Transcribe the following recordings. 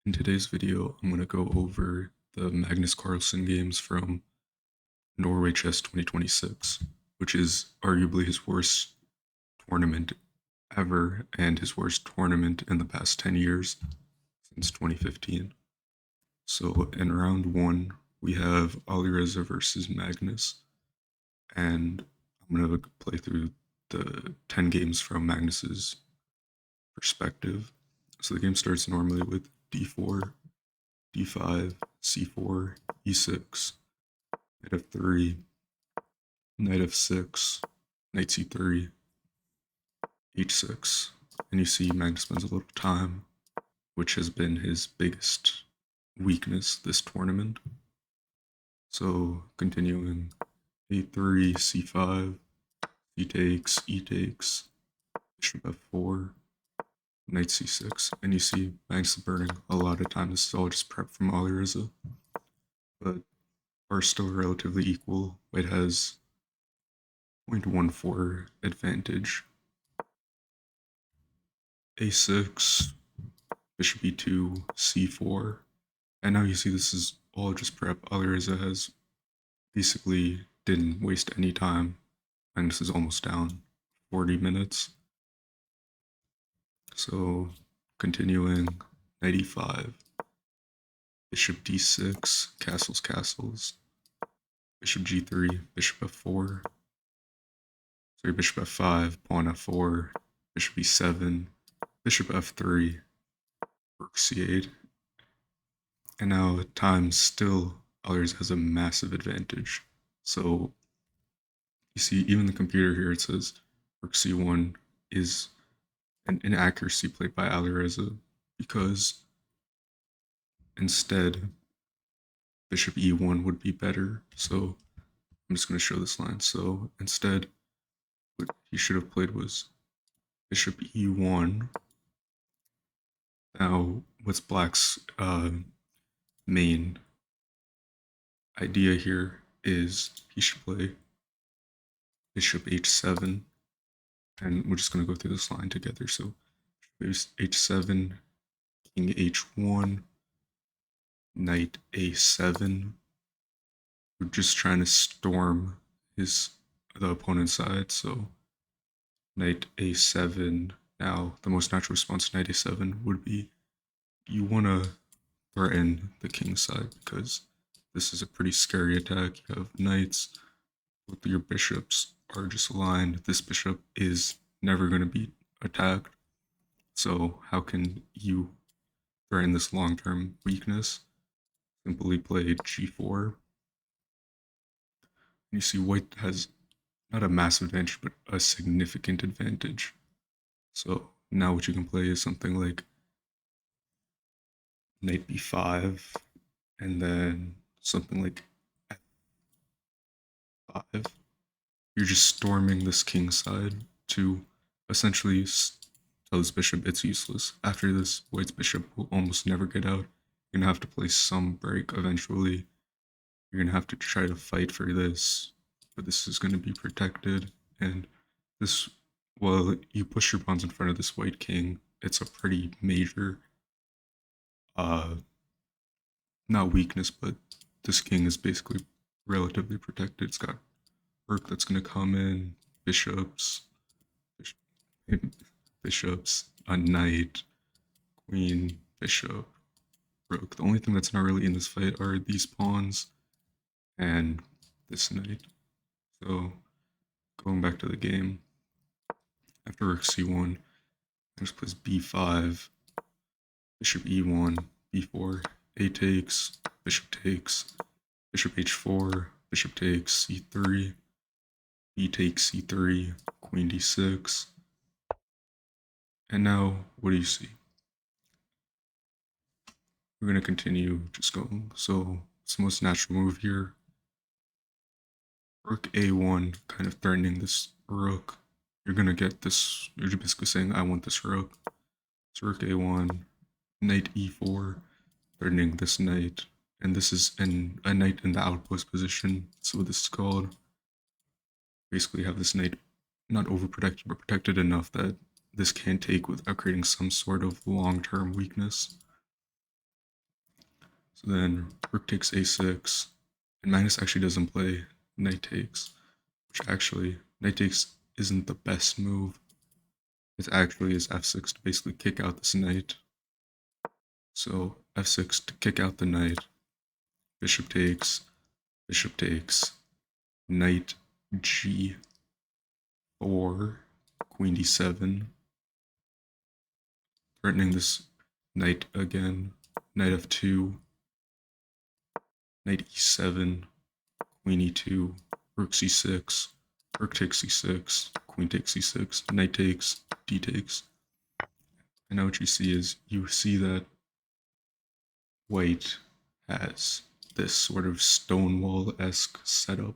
In today's video, I'm going to go over the Magnus Carlsen games from Norway Chess 2026, which is arguably his worst tournament ever and his worst tournament in the past 10 years since 2015. So in round one, we have Alireza versus Magnus, and I'm going to play through the 10 games from Magnus's perspective. So the game starts normally with d4, d5, c4, e6, knight f3, knight f6, knight c3, h6. And you see Magnus spends a little time, which has been his biggest weakness this tournament. So continuing a3, c5, c takes, e takes, bishop f4, knight c6, and you see Magnus is burning a lot of time. This is all just prep from Alireza, but are still relatively equal. White has 0.14 advantage. a6, bishop e2, c4, and now you see this is all just prep. Alireza has basically didn't waste any time. Magnus is almost down 40 minutes. So continuing, knight e5, bishop d6, castles, castles, bishop g3, bishop f4, sorry, bishop f5, pawn f4, bishop e7, bishop f3, rook c8, and now time still Alireza has a massive advantage. So you see, even the computer here, it says rook c1 is an inaccuracy played by Alireza because instead bishop e1 would be better. So I'm just going to show this line. So instead, what he should have played was bishop e1. Now, what's black's main idea here is he should play bishop h7, and we're just going to go through this line together. So h7, king h1, knight a7. We're just trying to storm the opponent's side. So knight a7. Now, the most natural response to knight a7 would be you want to threaten the king's side because this is a pretty scary attack. You have knights, both your bishops are just aligned. This bishop is never going to be attacked. So how can you threaten this long-term weakness? Simply play g4. You see white has not a massive advantage, but a significant advantage. So now what you can play is something like knight b5, and then something like f5. You're just storming this king side to essentially tell this bishop it's useless. After this, white's bishop will almost never get out. You're gonna have to play some break eventually. You're gonna have to try to fight for this, but this is gonna be protected. And this, while you push your pawns in front of this white king, it's a pretty major, not weakness, but this king is basically relatively protected. It's got rook that's gonna come in, bishops, bishops, a knight, queen, bishop, rook. The only thing that's not really in this fight are these pawns and this knight. So going back to the game, after rook c1, Magnus plays b5, bishop e1, b4, a takes, bishop h4, bishop takes, c3, b takes c3, queen d6. And now, what do you see? We're going to continue just going. So it's the most natural move here. Rook a1, kind of threatening this rook. You're going to get this, you're basically saying, I want this rook. So rook a1, knight e4, threatening this knight. And this is a knight in the outpost position. So this is called. Basically have this knight not overprotected, but protected enough that this can't take without creating some sort of long-term weakness. So then rook takes a6, and Magnus actually doesn't play knight takes, which actually knight takes isn't the best move. It actually is f6 to basically kick out this knight. So f6 to kick out the knight, bishop takes, knight g4, queen d7, threatening this knight again, knight f2, knight e7, queen e2, rook c6, rook takes c6, queen takes c6, knight takes, d takes. And now what you see is you see that white has this sort of Stonewall-esque setup.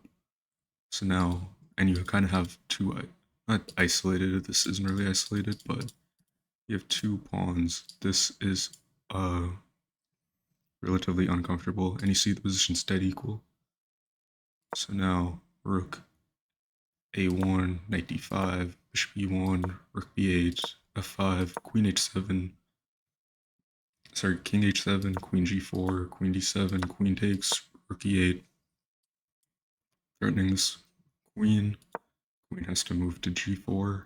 So now, and you kind of have two, not isolated, this isn't really isolated, but you have two pawns. This is relatively uncomfortable, and you see the positions dead equal. So now, rook a1, knight d5, bishop e1, rook b8, f5, queen h7, sorry, king h7, queen g4, queen d7, queen takes, rook e8, threatening this queen. Queen has to move to g4.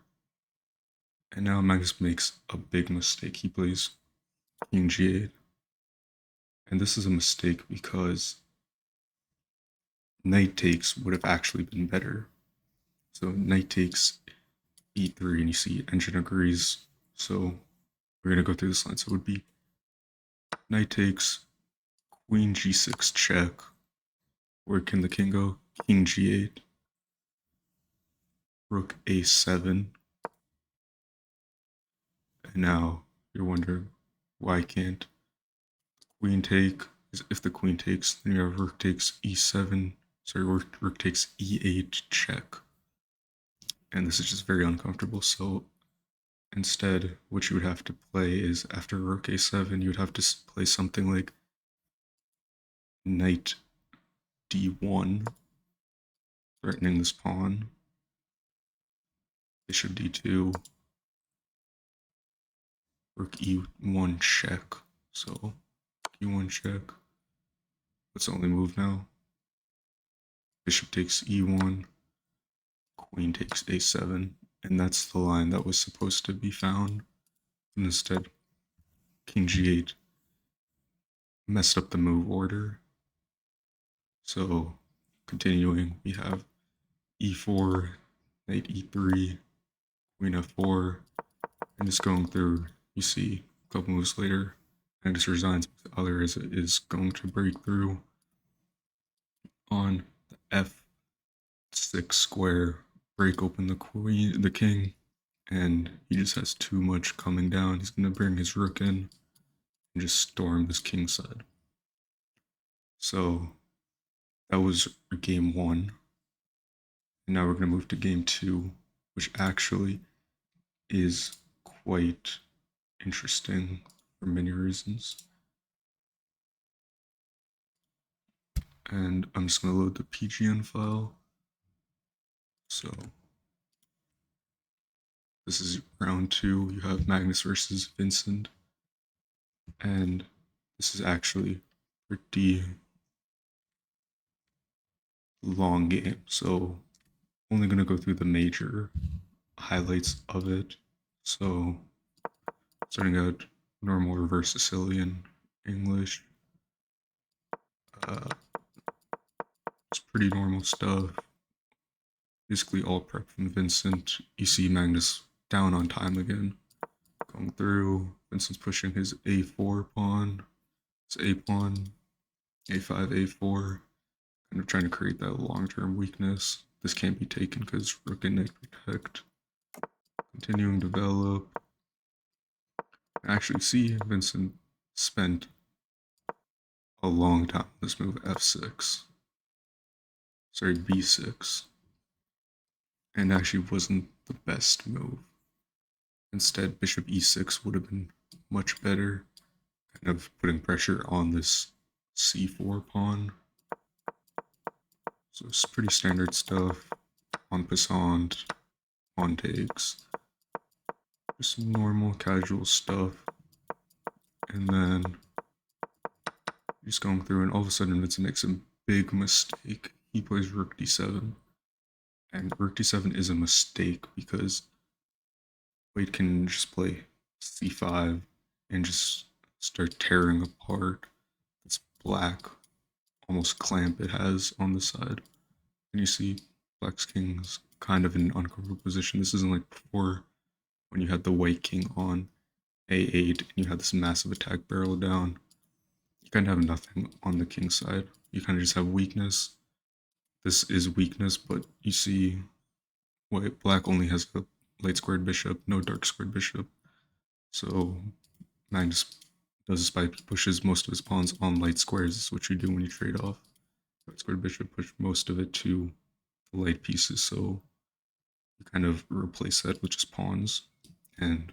And now Magnus makes a big mistake. He plays king g8. And this is a mistake because knight takes would have actually been better. So knight takes e3, and you see engine agrees. So we're going to go through this line. So it would be knight takes, queen g6 check. Where can the king go? King g8, rook a7. And now you're wondering, why can't queen take? If the queen takes, then you have rook takes e7. Sorry, rook takes e8 check. And this is just very uncomfortable. So instead, what you would have to play is after rook a7, you would have to play something like knight d1, threatening this pawn. Bishop d2, rook e1 check. So e1 check. What's the only move now? Bishop takes e1, queen takes a7, and that's the line that was supposed to be found. And instead, king g8 messed up the move order. So continuing, we have e4, knight e3, queen f4, and just going through, you see a couple moves later, Magnus resigns, but the other is going to break through on the f6 square, break open the king, and he just has too much coming down. He's going to bring his rook in and just storm this king side. So that was game one. And now we're going to move to game two, which actually is quite interesting for many reasons. And I'm just going to load the PGN file. So this is round two. You have Magnus versus Vincent. And this is actually pretty long game. So only going to go through the major highlights of it. So starting out normal reverse Sicilian English. It's pretty normal stuff. Basically all prep from Vincent. You see Magnus down on time again. Going through. Vincent's pushing his a4 pawn. His a pawn. a5, a4. Kind of trying to create that long-term weakness. This can't be taken because rook and knight protect. Continuing to develop. Actually, see, Vincent spent a long time on this move, f6. Sorry, b6. And actually wasn't the best move. Instead, bishop e6 would have been much better, kind of putting pressure on this c4 pawn. So it's pretty standard stuff. En passant, pawn takes. Just normal casual stuff. And then Just going through, and all of a sudden Vincent makes a big mistake. He plays rook d7, and rook d7 is a mistake because Wade can just play c5 and just start tearing apart this black almost clamp it has on the side. And you see Black's king's kind of in an uncomfortable position. This isn't like before when you had the white king on a8 and you had this massive attack barrel down. You kind of have nothing on the king side. You kind of just have weakness. This is weakness, but you see black only has a light squared bishop, no dark squared bishop. So Magnus does this by pushes most of his pawns on light squares. This is what you do when you trade off. Light squared bishop, push most of it to the light pieces, so you kind of replace that with just pawns. And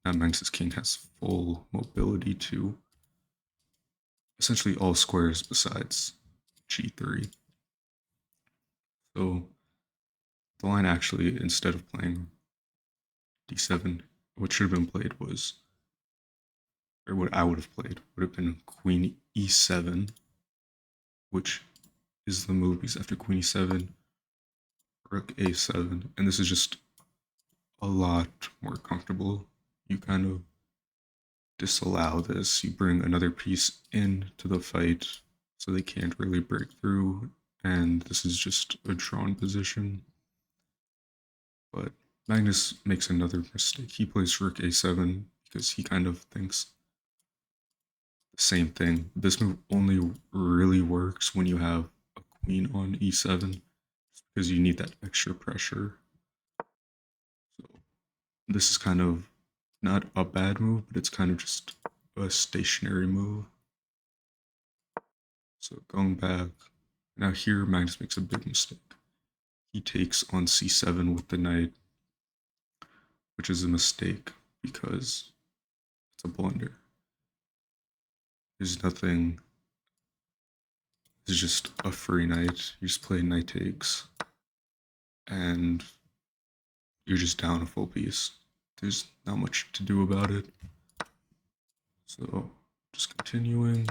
now Magnus's king has full mobility to essentially all squares besides g3. So the line actually, instead of playing d7, what should have been played was, or what I would have played, would have been queen e7, which is the move because after queen e7, rook a7, and this is just a lot more comfortable. You kind of disallow this. You bring another piece into the fight so they can't really break through, and this is just a drawn position. But Magnus makes another mistake. He plays rook a7 because he kind of thinks the same thing. This move only really works when you have a queen on e7 because you need that extra pressure. So this is kind of not a bad move, but it's kind of just a stationary move. So going back, now here Magnus makes a big mistake. He takes on c7 with the knight, which is a mistake because it's a blunder. There's nothing, it's just a free knight. You just play knight takes, and you're just down a full piece. There's not much to do about it. So just continuing.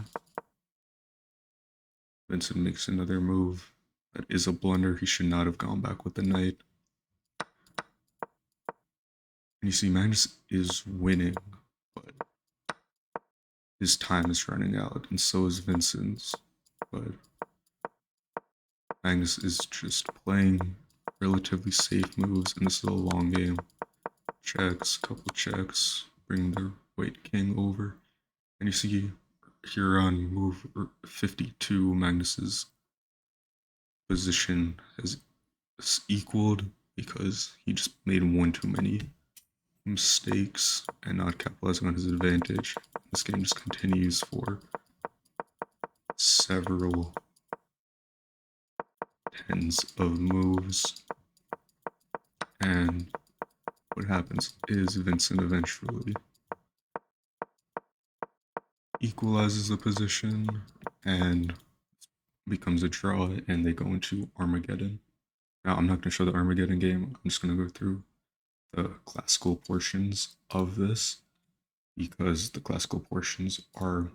Vincent makes another move. That is a blunder. He should not have gone back with the knight. And you see Magnus is winning, but his time is running out, and so is Vincent's. But Magnus is just playing relatively safe moves, and this is a long game. Checks, couple checks, bring the white king over. And you see here on move 52, Magnus's position has equaled because he just made one too many mistakes and not capitalizing on his advantage. This game just continues for several tens of moves, and what happens is Vincent eventually equalizes the position and becomes a draw, and they go into Armageddon. Now I'm not going to show the Armageddon game, I'm just going to go through the classical portions of this because the classical portions are,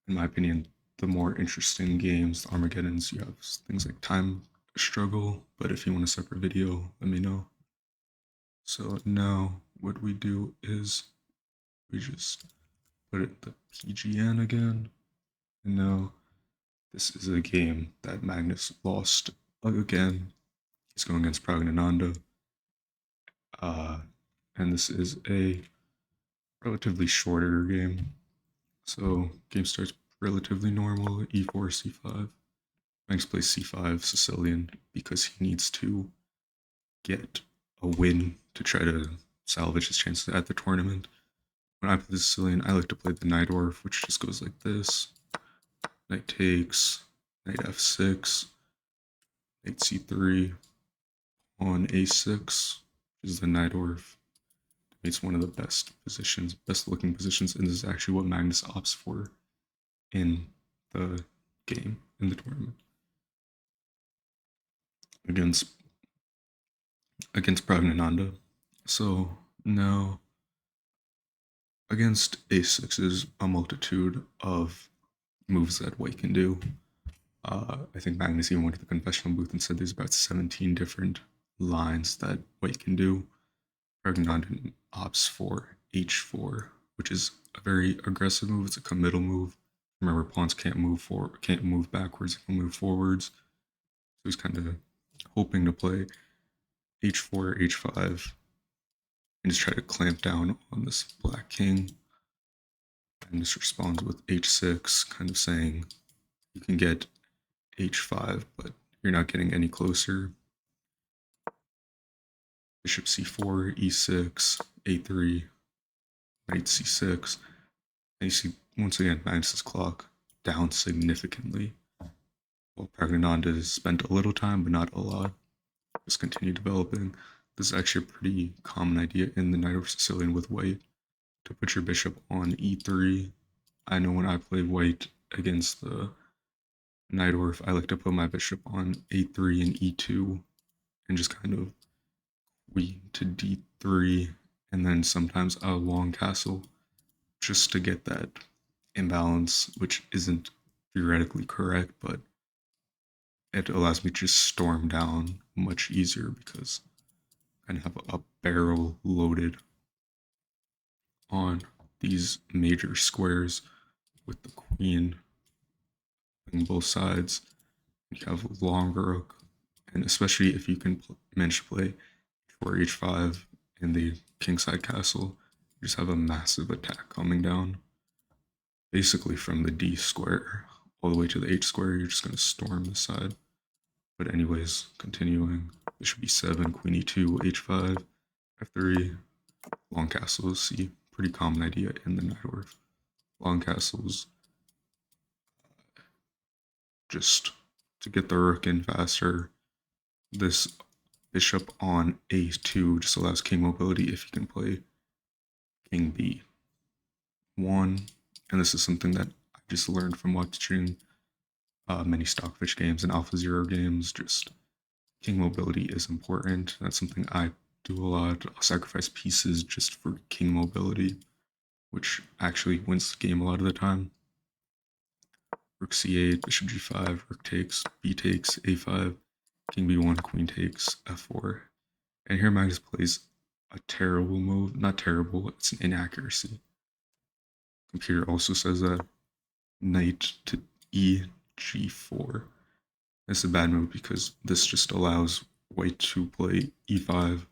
in my opinion, the more interesting games. The Armageddons, you have things like time struggle, but if you want a separate video, let me know. So now what we do is we just put it the PGN again, and now this is a game that Magnus lost again. He's going against Pragnananda, and this is a relatively shorter game. So game starts relatively normal, e4, c5. Magnus plays c5 Sicilian because he needs to get a win to try to salvage his chances at the tournament. When I play the Sicilian, I like to play the Najdorf, which just goes like this. Knight takes, knight f6, knight c3, pawn a6, which is the Najdorf. It's one of the best positions, best looking positions, and this is actually what Magnus opts for in the game, in the tournament. Against Pragnananda. So now against a6 is a multitude of moves that white can do. I think Magnus even went to the confessional booth and said there's about 17 different lines that white can do. Pregnant opts for h4, which is a very aggressive move. It's a committal move. Remember, pawns can't move backwards, they can move forwards. So he's kind of hoping to play h4, h5, and just try to clamp down on this black king. And just responds with h6, kind of saying you can get h5, but you're not getting any closer. Bishop c4, e6, a3, knight c6. And you see, once again, Magnus's clock down significantly. While Pragnananda has spent a little time, but not a lot. Just continue developing. This is actually a pretty common idea in the Knight over Sicilian with white, to put your bishop on e3. I know when I play white against the Knight Orf, I like to put my bishop on a3 and e2, and just kind of queen to d3, and then sometimes a long castle, just to get that imbalance, which isn't theoretically correct, but it allows me to just storm down much easier because I have a barrel loaded on these major squares with the queen on both sides. You have a long rook, and especially if you can manage to play h4, h5 in the kingside castle, you just have a massive attack coming down. Basically from the d square all the way to the h square, you're just going to storm the side. But anyways, continuing, bishop e7, queen e2, h5, f3, long castles. See, pretty common idea in the Knight Orf. Long castles, just to get the rook in faster. This bishop on a2 just allows king mobility if you can play king b1. And this is something that I just learned from watching many Stockfish games and Alpha Zero games. Just king mobility is important. That's something I do a lot. I'll sacrifice pieces just for king mobility, which actually wins the game a lot of the time. Rook c8, bishop g5, rook takes, b takes, a5, king b1, queen takes, f4. And here Magnus plays a terrible move. Not terrible, it's an inaccuracy. Computer also says that knight to e g4. This is a bad move because this just allows white to play e5,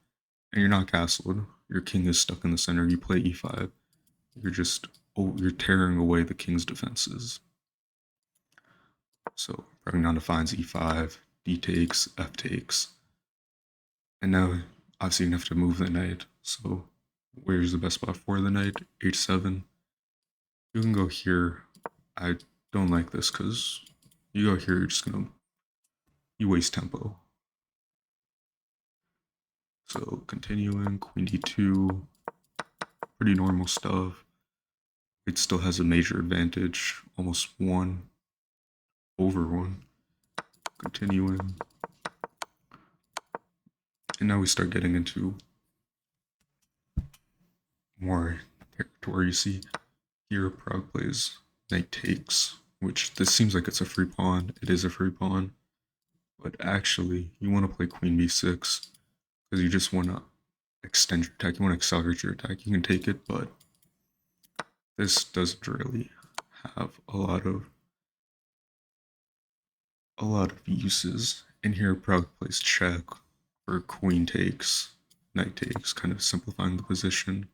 and you're not castled. Your king is stuck in the center. You play e5. You're tearing away the king's defenses. So Pragnananda finds e5, d takes, f takes, and now obviously you have to move the knight. So where's the best spot for the knight? h7. You can go here. I don't like this because you go here, you waste tempo. So continuing, queen d2, pretty normal stuff. It still has a major advantage, almost 1/1. Continuing. And now we start getting into more territory. You see here Prague plays knight takes, which this seems like it's a free pawn. It is a free pawn. But actually, you want to play queen b6 because you just want to extend your attack. You want to accelerate your attack. You can take it, but this doesn't really have a lot of uses. And here Prague plays check for queen takes, knight takes, kind of simplifying the position.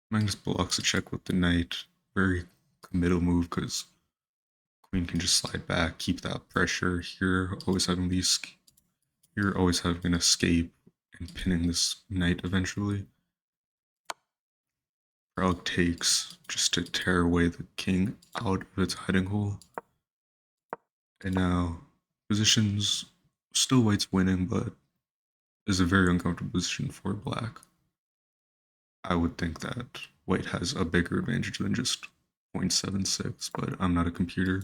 Magnus blocks a check with the knight. Very committal move because queen can just slide back, keep that pressure. Here, always having an escape and pinning this knight eventually. Prague takes just to tear away the king out of its hiding hole. And now positions, still white's winning, but is a very uncomfortable position for black. I would think that white has a bigger advantage than just 0.76, but I'm not a computer.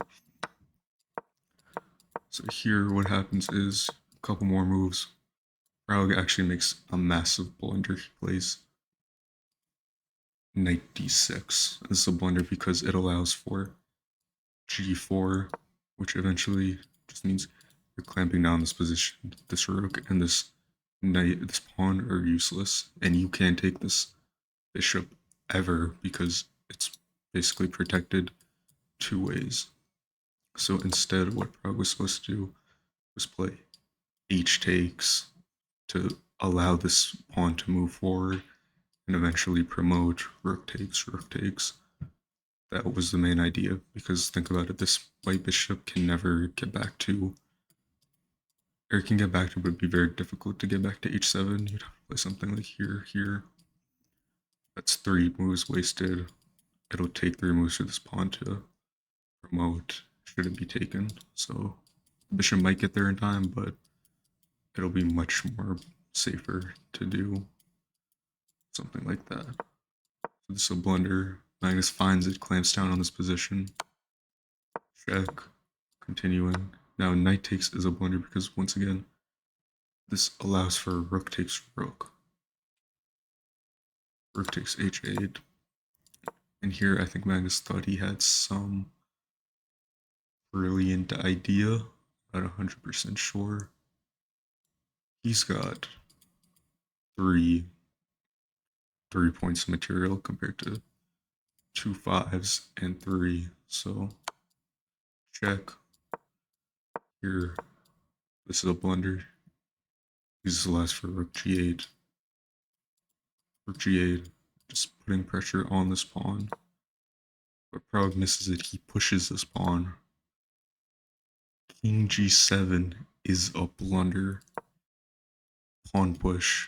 So here what happens is a couple more moves. Prague actually makes a massive blunder. He plays knight d6. This is a blunder because it allows for g4, which eventually just means you're clamping down this position. This rook and this knight, this pawn are useless, and you can't take this bishop ever because it's basically protected two ways. So instead, what Prague was supposed to do was play h takes to allow this pawn to move forward and eventually promote rook takes, rook takes. That was the main idea, because think about it, this white bishop can never get back to, or it can get back to, but it would be very difficult to get back to h7. You'd have to play something like here, here. That's 3 moves wasted. It'll take 3 moves for this pawn to promote, should it be taken. So the bishop might get there in time, but it'll be much more safer to do something like that. So this is a blunder. Magnus finds it, clamps down on this position. Check. Continuing. Now knight takes is a blunder because once again, this allows for rook takes rook. Rook takes h8. And here I think Magnus thought he had some brilliant idea. Not 100% sure. He's got 3 points of material compared to 2 5s and 3. So check. Here, this is a blunder. This allows for rook g8. Rook g8, just putting pressure on this pawn. But Prague misses it. He pushes this pawn. King g7 is a blunder. Pawn push.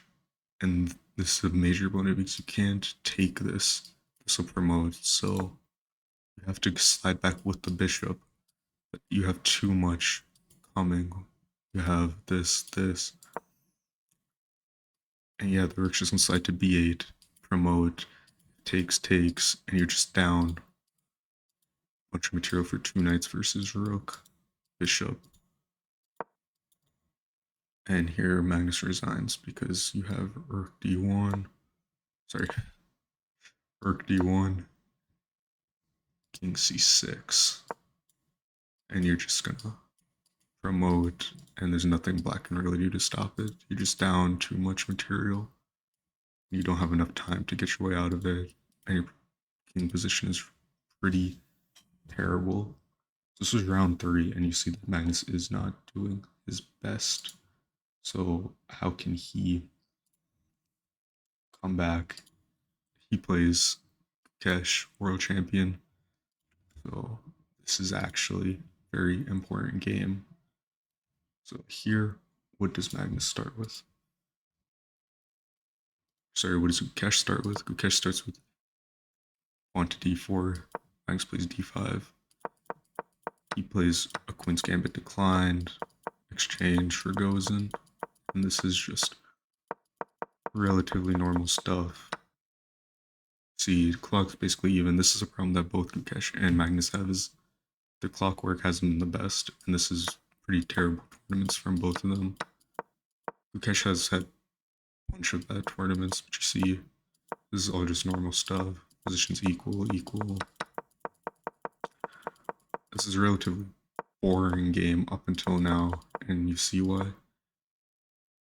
And this is a major blunder because you can't take this. This will promote. So you have to slide back with the bishop. But you have too much coming. You have this, this. And yeah, the rook's just gonna slide to b8. Promote. Takes, and you're just down. Bunch of material for 2 knights versus rook, bishop. And here Magnus resigns because you have rook d1. Sorry. Rook d1. King c6. And you're just gonna promote, and there's nothing black can really do to stop it. You're just down too much material. You don't have enough time to get your way out of it. And your king position is pretty terrible. This was round 3, and you see that Magnus is not doing his best. So how can he come back? He plays Kesh, world champion. So this is actually a very important game. So here, what does Magnus start with? Sorry, what does Gukesh start with? Gukesh starts with pawn to d4. Magnus plays d5. He plays a Queen's Gambit declined, exchange for Gozen, and this is just relatively normal stuff. See, clock's basically even. This is a problem that both Gukesh and Magnus have, is the clockwork hasn't been the best, and this is pretty terrible tournaments from both of them. Gukesh has had a bunch of bad tournaments, but you see, this is all just normal stuff. Positions equal, equal. This is a relatively boring game up until now, and you see why.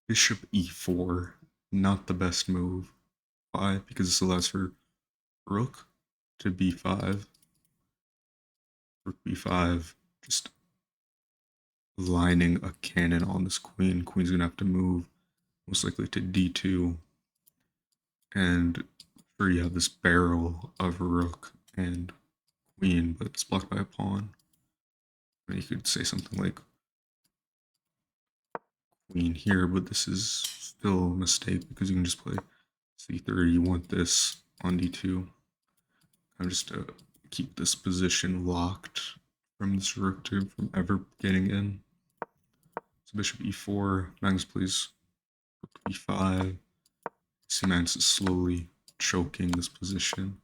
Bishop e4, not the best move. Why? Because this allows for rook to b5. Rook b5, just lining a cannon on this queen. Queen's gonna have to move, most likely to d2. And here you have this barrel of rook and queen, but it's blocked by a pawn. And you could say something like queen here, but this is still a mistake because you can just play c3. You want this on d2. I'm just to keep this position locked from this rook from ever getting in. So bishop e4, Magnus plays rook b5. See, Magnus is slowly choking this position,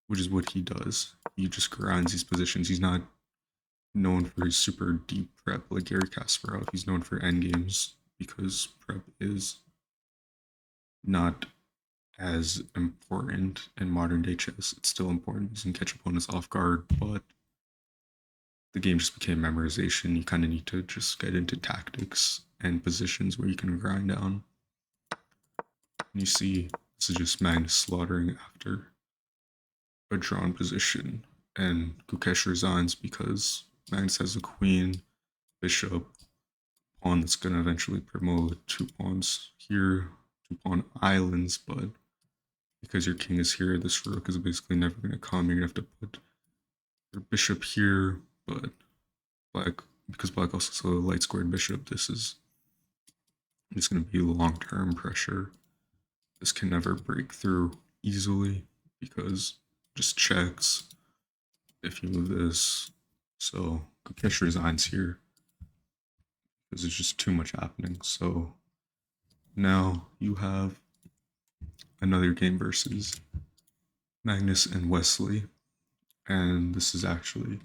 which is what he does. He just grinds these positions. He's not known for his super deep prep like Garry Kasparov. He's known for endgames because prep is not as important in modern day chess. It's still important. You can catch opponents off guard, but the game just became memorization. You kind of need to just get into tactics and positions where you can grind down. And you see, this is just Magnus slaughtering after a drawn position, and Gukesh resigns because Magnus has a queen, bishop, pawn that's going to eventually promote, 2 pawns here, 2 pawn islands, but because your king is here, this rook is basically never going to come. You're going to have to put your bishop here, but black, because black also has a light squared bishop, this is just going to be long-term pressure. This can never break through easily because just checks if you move this. So Gukesh resigns here because there's just too much happening. So now you have another game versus Magnus and Wesley, and this is actually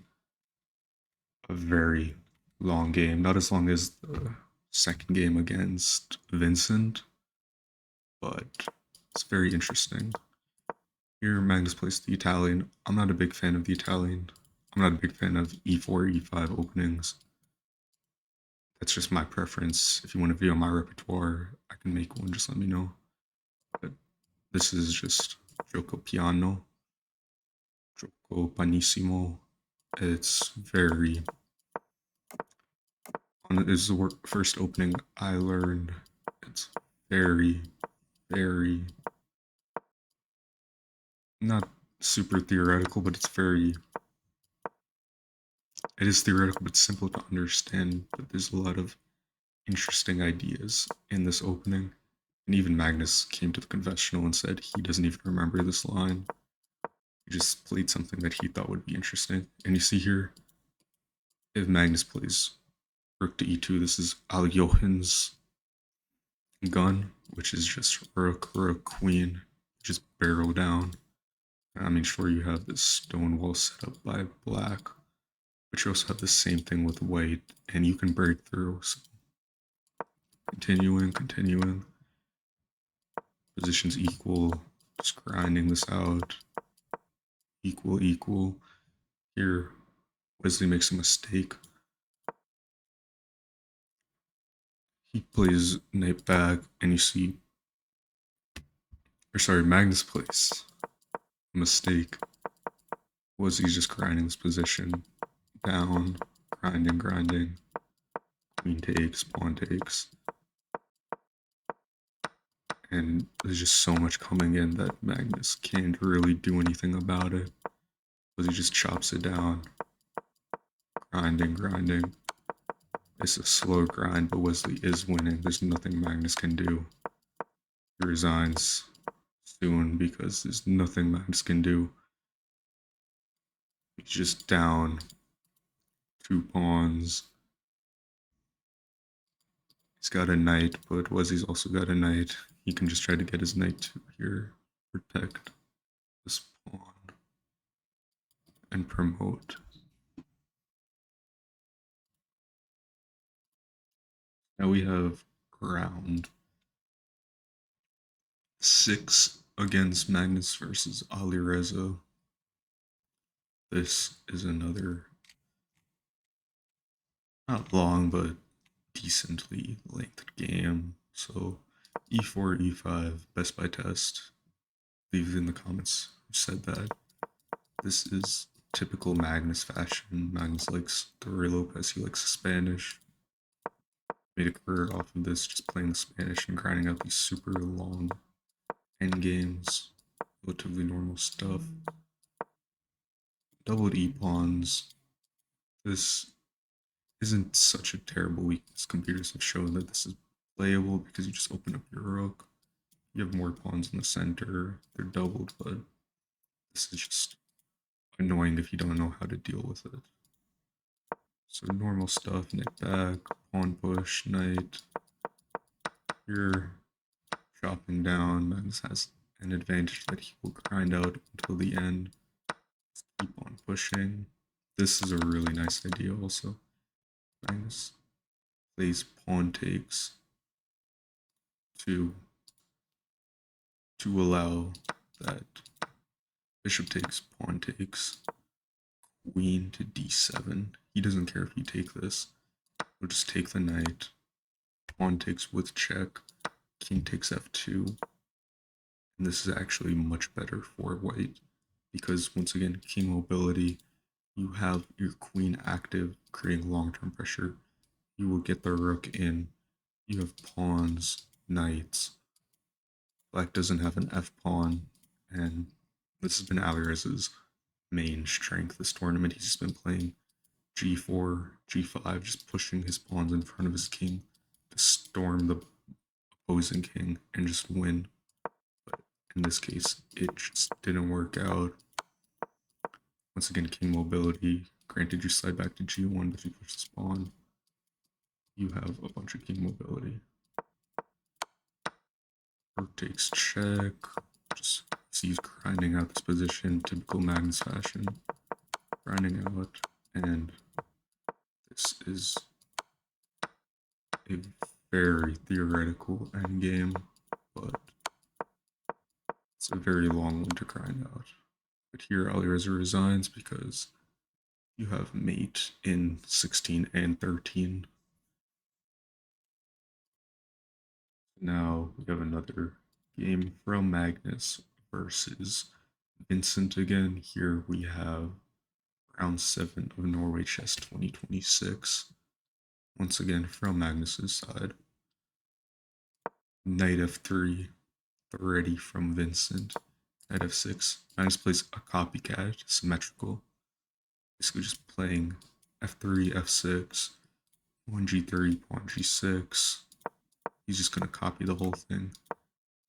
a very long game. Not as long as the second game against Vincent, but it's very interesting. Here, Magnus plays the Italian. I'm not a big fan of the Italian. I'm not a big fan of e4, e5 openings. That's just my preference. If you want to view my repertoire, I can make one, just let me know. But this is just gioco piano, gioco panissimo. It's very... This is the first opening I learned. It's very, very... not super theoretical, but it's very... It is theoretical, but simple to understand. But there's a lot of interesting ideas in this opening. And even Magnus came to the confessional and said he doesn't even remember this line. He just played something that he thought would be interesting. And you see here, if Magnus plays rook to e2, this is Al Johan's gun, which is just rook, rook, queen, just barrel down. I mean, sure, you have this stone wall set up by black, but you also have the same thing with white, and you can break through. So continuing, continuing. Positions equal, just grinding this out. Equal, equal. Here, Wesley makes a mistake. He plays knight back, and you see, or sorry, Magnus plays a mistake. Wesley's just grinding this position down, grinding, grinding. Queen takes, pawn takes. And there's just so much coming in that Magnus can't really do anything about it. Because he just chops it down. Grinding, grinding. It's a slow grind, but Wesley is winning. There's nothing Magnus can do. He resigns soon because there's nothing Magnus can do. He's just down 2 pawns. He's got a knight, but Wesley's also got a knight. He can just try to get his knight to here, protect this pawn, and promote. Now we have round 6 against Magnus versus Alireza. This is another, not long, but decently lengthed game. So e4, e5, best by test. Leave in the comments who said that. This is typical Magnus fashion. Magnus likes Torre Lopez, he likes Spanish. Made a career off of this, just playing the Spanish and grinding out these super long endgames. Relatively normal stuff. Doubled e-pawns. This isn't such a terrible weakness. Computers have shown that this is playable because you just open up your rook. You have more pawns in the center. They're doubled, but this is just annoying if you don't know how to deal with it. So normal stuff, knight back, pawn push, knight. You're chopping down. Magnus has an advantage that he will grind out until the end. Just keep on pushing. This is a really nice idea also. Magnus plays pawn takes to allow that bishop takes, pawn takes, queen to d7. He doesn't care if you take this. He'll just take the knight. Pawn takes with check. King takes f2. And this is actually much better for white because, once again, king mobility, you have your queen active, creating long-term pressure. You will get the rook in. You have pawns, knights. Black doesn't have an f-pawn, and this has been Alirez's main strength this tournament. He's just been playing g4, g5, just pushing his pawns in front of his king to storm the opposing king and just win. But in this case, it just didn't work out. Once again, king mobility. Granted, you slide back to g1, but if you push this pawn, you have a bunch of king mobility. Rook takes check. Just he's grinding out this position, typical Magnus fashion. Grinding out, and this is a very theoretical endgame, but it's a very long one to grind out. But here Alireza resigns because you have mate in 16 and 13. Now we have another game from Magnus versus Vincent again. Here we have round 7 of Norway Chess 2026. Once again from Magnus's side. Knight f3, ready from Vincent. Knight f6. Magnus plays a copycat, symmetrical. Basically just playing f3, f6, 1g3, pawn g6. He's just going to copy the whole thing.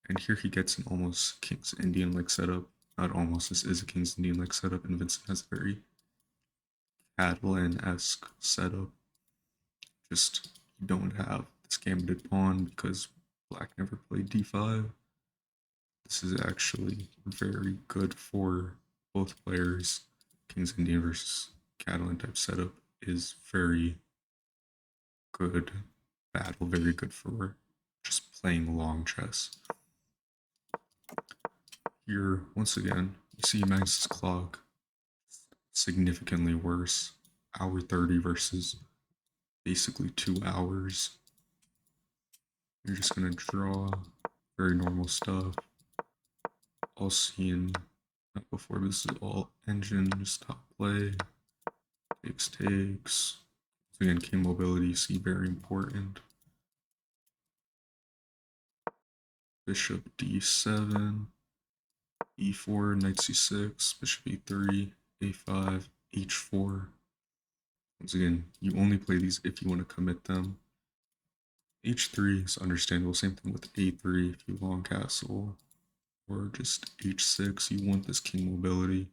And here he gets an almost King's Indian-like setup. Not almost, this is a King's Indian-like setup, and Vincent has a very Catalan-esque setup. Just, you don't have this gambited pawn because Black never played d5. This is actually very good for both players. King's Indian versus Catalan type setup is very good battle, very good for just playing long chess. Here, once again, you see Magnus's clock significantly worse. Hour 30 versus basically 2 hours. You're just gonna draw very normal stuff. All seen not before, but this is all engine, just top play. Takes. So again, king mobility, you see, very important. Bishop d7, e4, knight c6, bishop e3, a5, h4. Once again, you only play these if you want to commit them. h3 is understandable, same thing with a3 if you long castle, or just h6, you want this king mobility.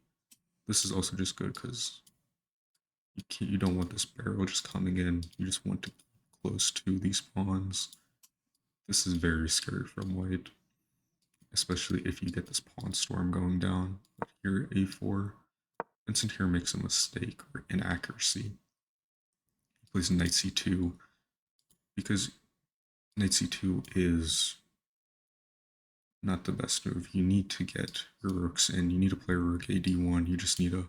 This is also just good because you don't want this barrel just coming in, you just want to keep close to these pawns. This is very scary from white, especially if you get this pawn storm going down. But here, a4, Vincent here makes a mistake or inaccuracy. He plays knight c2 because knight c2 is not the best move. You need to get your rooks in. You need to play rook ad1. You just need to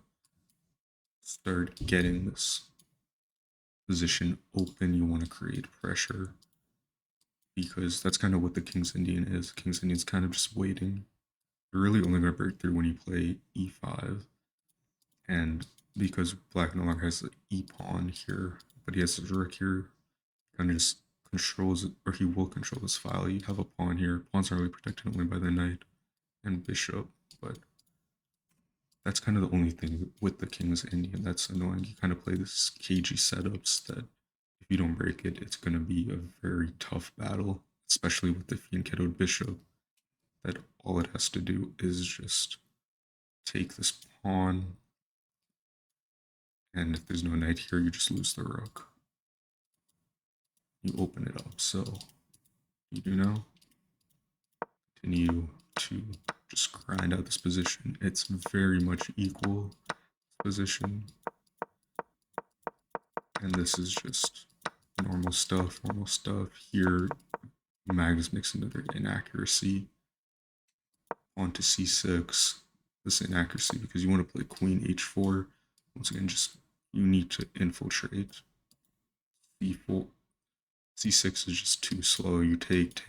start getting this position open. You want to create pressure because that's kind of what the King's Indian is. King's Indian's kind of just waiting. You're really only going to break through when you play e5. And because Black no longer has the e-pawn here, but he has his rook here, kind of just controls it, or he will control this file. You have a pawn here. Pawns are really protected only by the knight and bishop, but that's kind of the only thing with the King's Indian that's annoying. You kind of play this cagey setups that if you don't break it, it's going to be a very tough battle, especially with the fianchettoed bishop, that all it has to do is just take this pawn, and if there's no knight here, you just lose the rook. You open it up, so you do now. Continue to just grind out this position. It's very much equal position. And this is just normal stuff. Here, Magnus makes another inaccuracy. On to c6. This inaccuracy because you want to play queen h4. Once again, just you need to infiltrate. C4, C6 is just too slow. You take.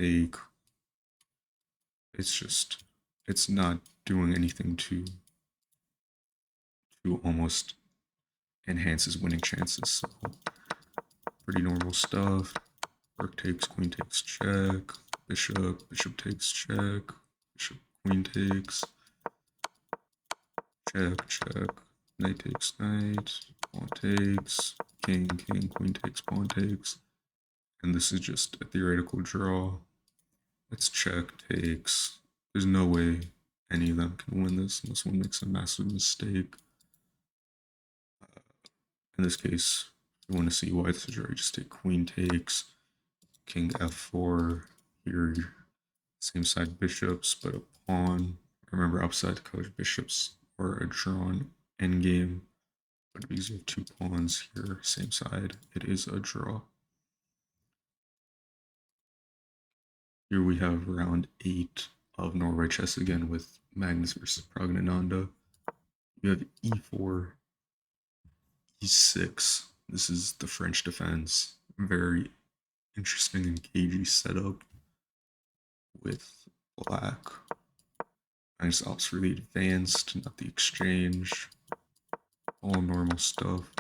It's not doing anything to almost enhance his winning chances. So pretty normal stuff. Rook takes, queen takes, check. Bishop takes, check. Bishop, queen takes, check. Knight takes, knight. Pawn takes, king, queen takes, pawn takes. And this is just a theoretical draw. Let's check takes. There's no way any of them can win this unless one makes a massive mistake. In this case, if you want to see why this is right, just take queen takes, king f4. Here, same side bishops, but a pawn. Remember, upside colored bishops are a drawn endgame. But because you have two pawns here, same side, it is a draw. Here we have round 8 of Norway Chess again with Magnus versus Pragnananda. You have e4, e6. This is the French defense. Very interesting and cagey setup with black. Magnus opts for the advanced, not the exchange. All normal stuff.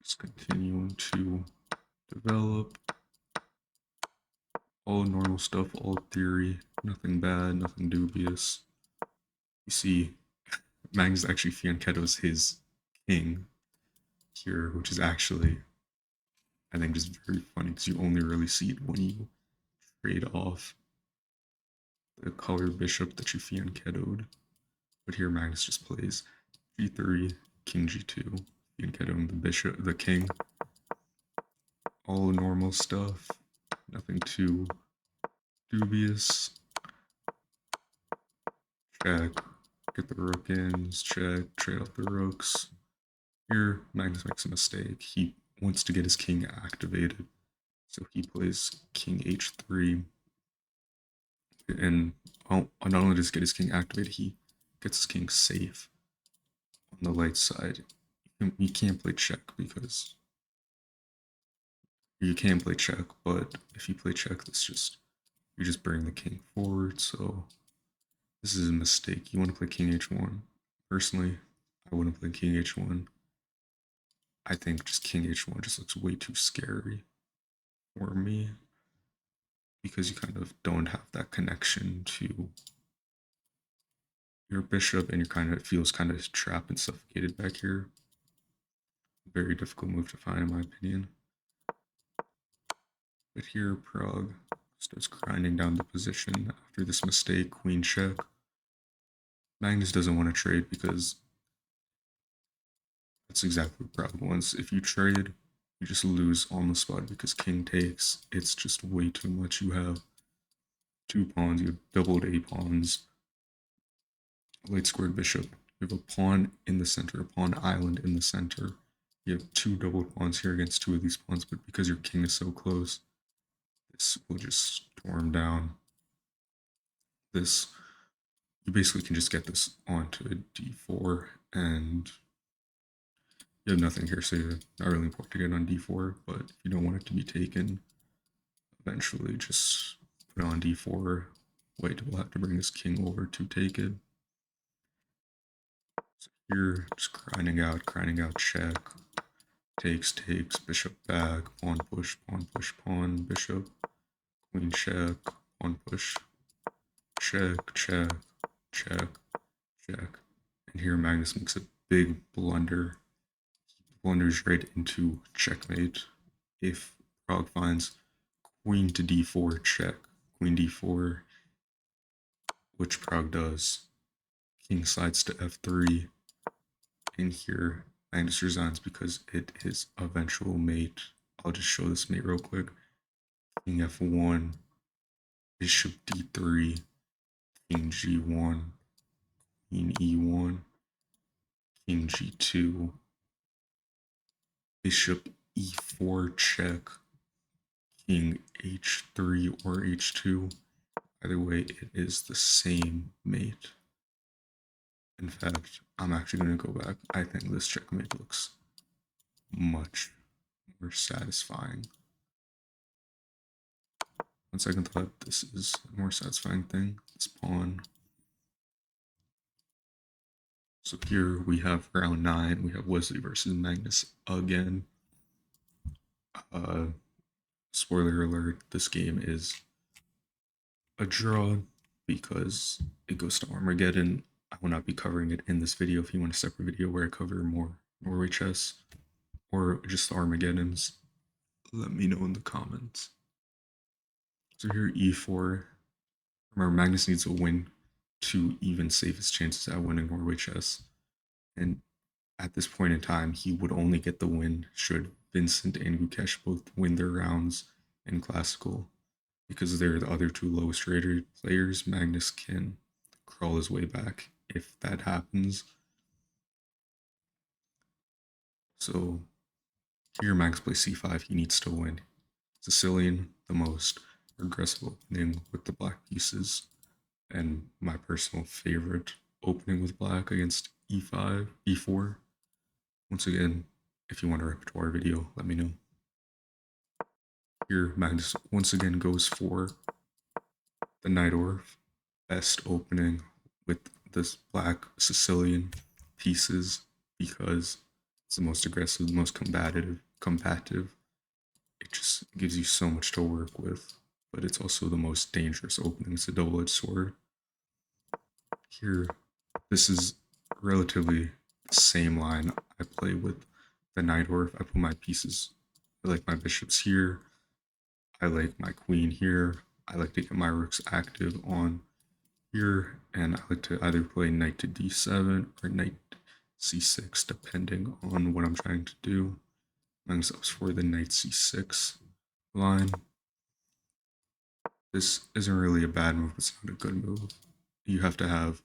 Just continuing to develop. All normal stuff, all theory. Nothing bad, nothing dubious. You see, Magnus actually fianchettos his king here, which is actually, I think, just very funny because you only really see it when you trade off the color bishop that you fianchettoed. But here Magnus just plays g3, king g2, fianchettoing the bishop, the king. All normal stuff, nothing too dubious. Check, get the rook ins, check, trade off the rooks. Here, Magnus makes a mistake. He wants to get his king activated, so he plays king h3. And not only does he get his king activated, he gets his king safe on the light side. You can't play check because you can play check, but if you play check, you just bring the king forward. So this is a mistake. You want to play king h1. Personally, I wouldn't play king h1. I think just king h1 just looks way too scary for me because you kind of don't have that connection to your bishop and it feels kind of trapped and suffocated back here. Very difficult move to find in my opinion. But here Prague starts grinding down the position after this mistake, queen check. Magnus doesn't want to trade because that's exactly what Prague wants. If you trade, you just lose on the spot because king takes. It's just way too much. You have two pawns, you have doubled a pawns, light squared bishop. You have a pawn in the center, a pawn island in the center. You have two doubled pawns here against two of these pawns, but because your king is so close, this will just storm down. This, you basically can just get this onto d4, and you have nothing here, so you're not really important to get on d4, but if you don't want it to be taken, eventually just put on d4. Wait, we'll have to bring this king over to take it. So here, just grinding out, check. Takes, bishop back, pawn, push, pawn, bishop, queen check, pawn, push, check, check, check, check. And here Magnus makes a big blunder. He blunders right into checkmate. If Prague finds queen to d4, check, queen d4, which Prague does. King slides to f3. And here Magnus resigns because it is eventual mate. I'll just show this mate real quick. King f1, bishop d3, king g1, queen e1, king g2, bishop e4 check, king h3 or h2. Either way, it is the same mate. In fact, I'm actually going to go back. I think this checkmate looks much more satisfying. On second thought, this is a more satisfying thing. This pawn. So here we have round 9. We have Wesley versus Magnus again. Spoiler alert, this game is a draw because it goes to Armageddon. I will not be covering it in this video. If you want a separate video where I cover more Norway chess or just the Armageddons, let me know in the comments. So here e4. Remember, Magnus needs a win to even save his chances at winning Norway chess. And at this point in time, he would only get the win should Vincent and Gukesh both win their rounds in classical. Because they're the other two lowest rated players, Magnus can crawl his way back if that happens. So here Magnus plays c5, he needs to win. Sicilian, the most aggressive opening with the black pieces, and my personal favorite opening with black against e5, e4. Once again, if you want a repertoire video, let me know. Here Magnus once again goes for the Najdorf, best opening with this black Sicilian pieces because it's the most aggressive, the most combative. It just gives you so much to work with, but it's also the most dangerous opening. It's a double-edged sword. Here, this is relatively the same line I play with the Najdorf. I put my pieces, I like my bishops here, I like my queen here, I like to get my rooks active on here, and I like to either play knight to d7 or knight c6 depending on what I'm trying to do. Magnus opts for the knight c6 line. This isn't really a bad move, it's not a good move. You have to have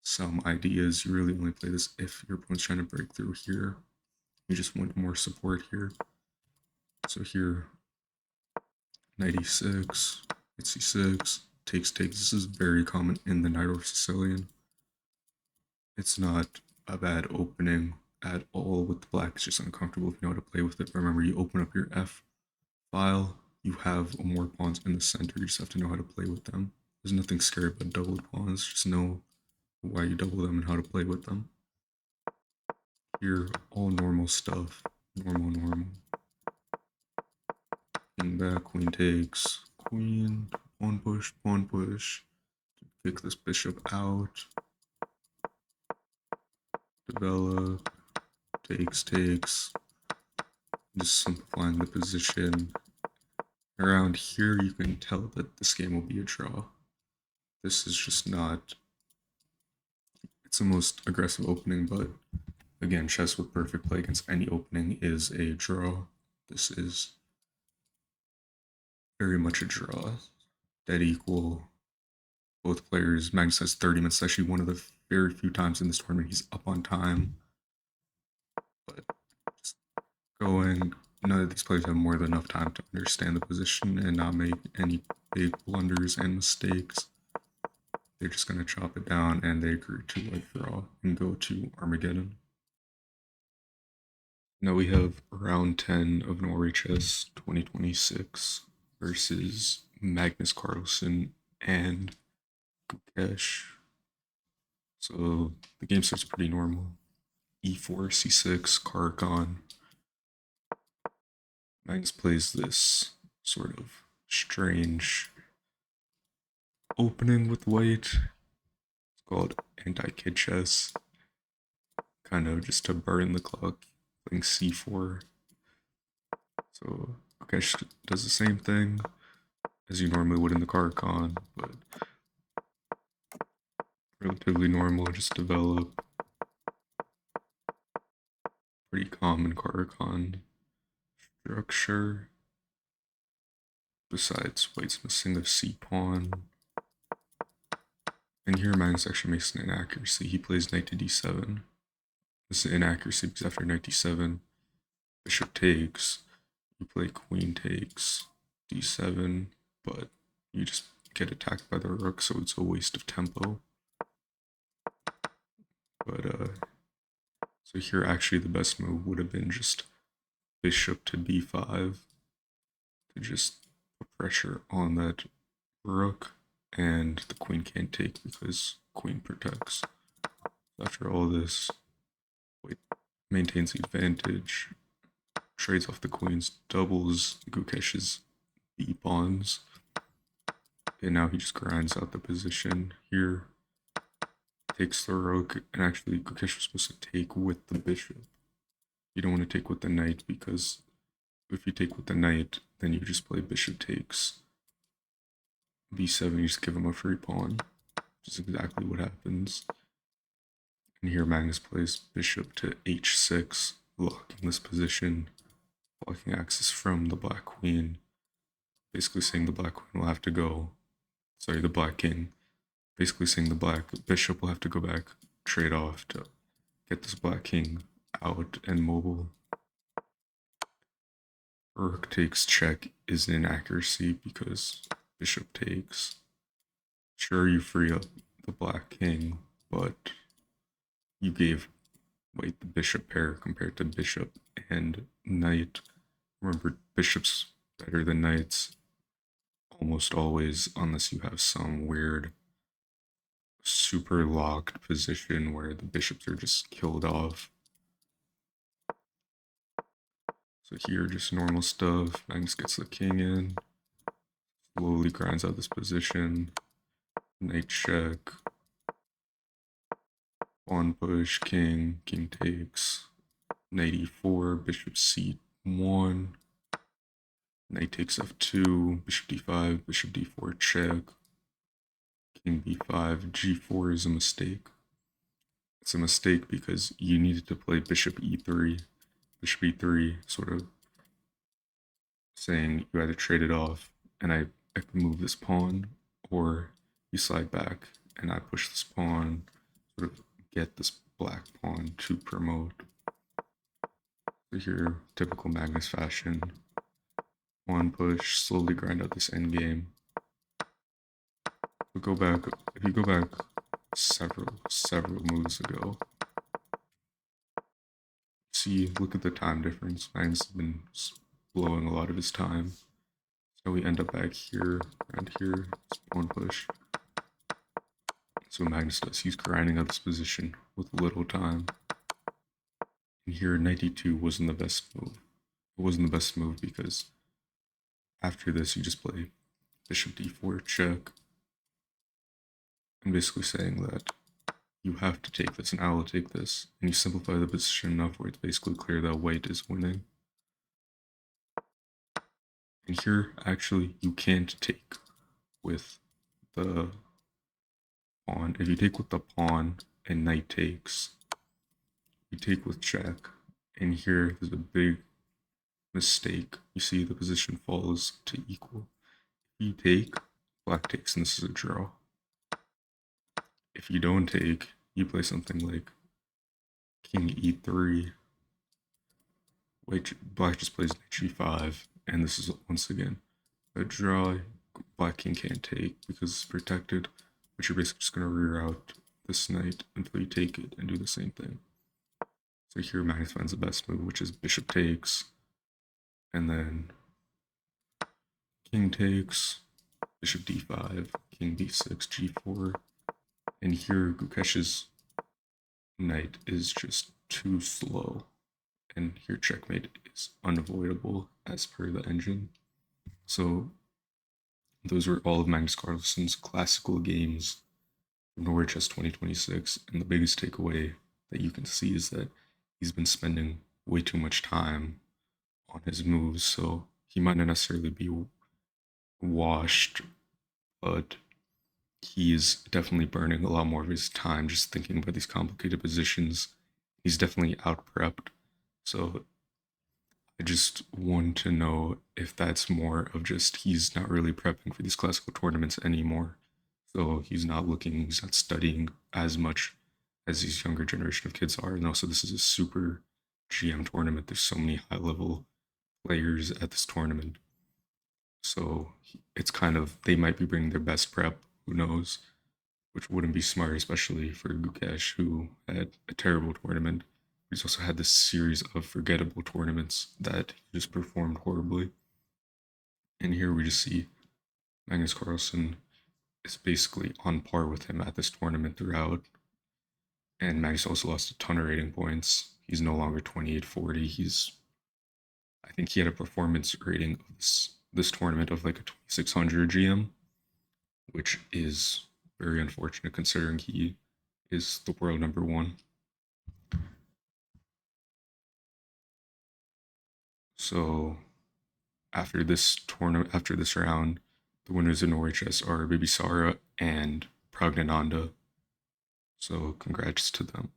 some ideas. You really only play this if your opponent's trying to break through here. You just want more support here. So here, knight e6, knight c6, takes. This is very common in the Najdorf Sicilian. It's not a bad opening at all with the black. It's just uncomfortable if you know how to play with it. But remember, you open up your F file, you have more pawns in the center. You just have to know how to play with them. There's nothing scary about doubled pawns. Just know why you double them and how to play with them. Here, all normal stuff. Normal. King back, queen takes, queen, pawn push. Kick this bishop out. Develop, takes. Just simplifying the position. Around here, you can tell that this game will be a draw. This is just not... It's the most aggressive opening, but again, chess with perfect play against any opening is a draw. This is very much a draw. Dead equal. Both players, Magnus has 30 minutes. It's actually one of the very few times in this tournament he's up on time. But just going, none of these players have more than enough time to understand the position and not make any big blunders and mistakes. They're just going to chop it down and they agree to a draw and go to Armageddon. Now we have round 10 of Norway Chess 2026 versus Magnus Carlsen and Gukesh. So the game starts pretty normal. e4, c6, Carlsen. Magnus plays this sort of strange opening with white. It's called anti-kid chess. Kind of just to burn the clock, playing c4. So Gukesh does the same thing as you normally would in the Carlsen, but relatively normal, just develop. Pretty common Carlsen structure. Besides, white's missing the c-pawn. And here Magnus actually makes an inaccuracy. He plays knight to d7. This is an inaccuracy because after knight d7, bishop takes. You play queen takes, d7, but you just get attacked by the rook, so it's a waste of tempo. But so here actually the best move would have been just bishop to b5 to just put pressure on that rook, and the queen can't take because queen protects. After all this, white maintains the advantage, trades off the queens, doubles Gukesh's b pawns, and now he just grinds out the position here, takes the rook, and actually Gukesh was supposed to take with the bishop. You don't want to take with the knight, because if you take with the knight, then you just play bishop takes b7, you just give him a free pawn, which is exactly what happens. And here Magnus plays bishop to h6, locking this position, blocking access from the black queen, basically saying the black queen will have to go, sorry, the black king, basically saying the black bishop will have to go back, trade off to get this black king out and mobile. Rook takes check is an inaccuracy because bishop takes. Sure, you free up the black king, but you gave white the bishop pair compared to bishop and knight. Remember, bishops better than knights almost always, unless you have some weird super locked position where the bishops are just killed off. So here, just normal stuff. Magnus gets the king in, slowly grinds out this position. Knight check, pawn push, king, king takes, knight e4, bishop c1, knight takes f2, bishop d5, bishop d4 check, king b5, g4 is a mistake. It's a mistake because you needed to play bishop e3. Bishop e3 sort of saying you either trade it off and I can move this pawn, or you slide back and I push this pawn, sort of get this black pawn to promote. So here, typical Magnus fashion, one push, slowly grind out this endgame. If you go back several moves ago, see, look at the time difference. Magnus has been blowing a lot of his time. So we end up back here, around here, it's pawn push. So Magnus does, he's grinding out this position with little time. And here, knight d2 wasn't the best move. It wasn't the best move because after this, you just play bishop d4 check. And basically saying that you have to take this and I will take this. And you simplify the position enough where it's basically clear that white is winning. And here, actually, you can't take with the pawn. If you take with the pawn and knight takes, you take with check. And here, there's a big mistake. You see the position falls to equal. If you take, black takes, and this is a draw. If you don't take, you play something like king e3, which black just plays knight g5, and this is once again a draw. Black king can't take because it's protected, but you're basically just going to rear out this knight until you take it and do the same thing. So here Magnus finds the best move, which is bishop takes, and then king takes, bishop d5, king b6, g4, and here Gukesh's knight is just too slow, and here checkmate is unavoidable as per the engine. So those were all of Magnus Carlsen's classical games of Norway Chess 2026, and the biggest takeaway that you can see is that he's been spending way too much time on his moves, so he might not necessarily be washed, but he's definitely burning a lot more of his time just thinking about these complicated positions. He's definitely out prepped, so I just want to know if that's more of just he's not really prepping for these classical tournaments anymore. So he's not studying as much as these younger generation of kids are. And also, this is a super GM tournament. There's so many high level players at this tournament. So it's kind of, they might be bringing their best prep, who knows. which wouldn't be smart, especially for Gukesh, who had a terrible tournament. He's also had this series of forgettable tournaments that he just performed horribly. And here we just see Magnus Carlsen is basically on par with him at this tournament throughout. And Magnus also lost a ton of rating points. He's no longer 2840. I think he had a performance rating of this tournament of like a 2600 GM, which is very unfortunate considering he is the world number one. So after this tournament, after this round, the winners of Norway Chess are Bibisara and Pragnananda. So congrats to them.